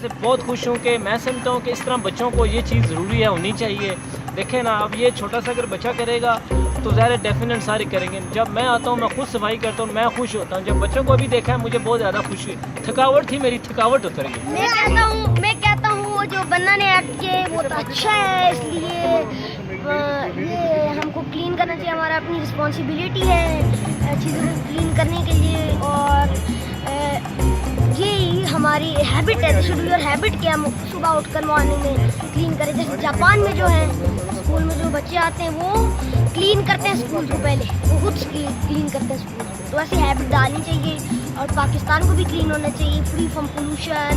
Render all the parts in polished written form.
से बहुत खुश हूँ कि मैं समझता हूँ कि इस तरह बच्चों को ये चीज़ ज़रूरी है, होनी चाहिए। देखें ना, अब ये छोटा सा अगर बच्चा करेगा तो ज़ाहिर डेफिनेट सारे करेंगे। जब मैं आता हूँ, मैं खुद सफाई करता हूँ, मैं खुश होता हूँ। जब बच्चों को भी देखा है, मुझे बहुत ज़्यादा खुशी, थकावट थी, मेरी थकावट उतर गई। मैं कहता हूँ जो बन्ना ने ऐड किए वो तो अच्छा है, इसलिए ये हमको क्लीन करना चाहिए, हमारा अपनी रिस्पॉन्सिबिलिटी है चीज़ों को क्लीन करने के लिए। और ये हमारी हैबिट है, शुड योर हैबिट कि हम सुबह उठकर मॉर्निंग में क्लीन करें। जैसे जापान में जो है स्कूल में जो बच्चे आते हैं वो क्लीन करते हैं स्कूल को, पहले वो खुद क्लीन करते हैं स्कूल को। तो ऐसी हैबिट डालनी चाहिए और पाकिस्तान को भी क्लीन होना चाहिए, free from pollution,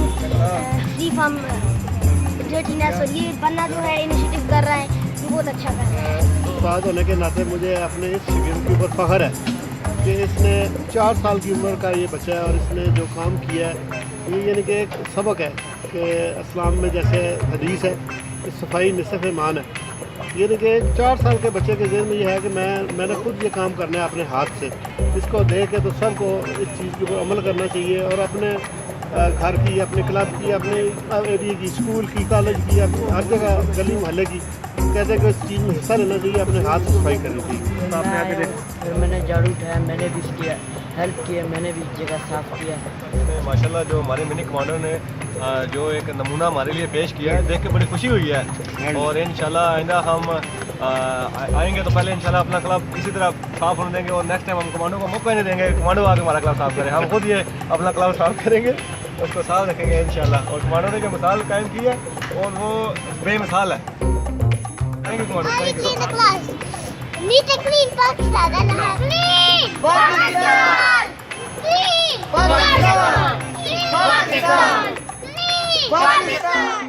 free from dirtiness. और ये बन्ना जो है इनिशिएटिव कर रहा है, ये बहुत अच्छा कर रहा है। उस्ताद होने के नाते मुझे अपने इस शिगिर्द के ऊपर फ़ख्र है कि इसने 4 साल की उम्र का ये बच्चा है और इसने जो काम किया है ये यानी कि एक सबक है कि इस्लाम में जैसे हदीस है कि सफाई निसफ़ ईमान है। यानी कि 4 साल के बच्चे के ज़हन में ये है कि मैंने खुद ये काम करना है अपने हाथ से। इसको देख के तो सबको इस चीज़ के ऊपर अमल करना चाहिए और अपने घर की, अपने क्लब की, अपने एरिया की, स्कूल की, कॉलेज की, हर जगह गली मोहल्ले की कहते हैं कि इस चीज़ में हिस्सा लेना चाहिए, अपने हाथ से सफाई करनी चाहिए। तो आपने आगे फिर मैंने झाड़ू उठाया, मैंने भी किया, हेल्प किया, मैंने भी जगह साफ़ किया। माशाल्लाह जो हमारे मिनी कमांडर ने जो एक नमूना हमारे लिए पेश किया है, देख के बड़ी खुशी हुई है। और इंशाल्लाह आइंदा हम आएंगे तो पहले इंशाल्लाह अपना क्लब इसी तरह साफ़ होने देंगे और नेक्स्ट टाइम हम कमांडो को मौका नहीं देंगे कमांडो आके हमारा क्लब साफ़ करें। हम खुद ये अपना क्लब साफ़ करेंगे, उसको साफ रखेंगे इंशाल्लाह। और कमांडो ने जो मिसाल कायम की है और वो बेमिसाल है। Thank you commando, thank you. Neat and clean Pakistan, clean Pakistan, clean Pakistan, clean Pakistan, clean Pakistan.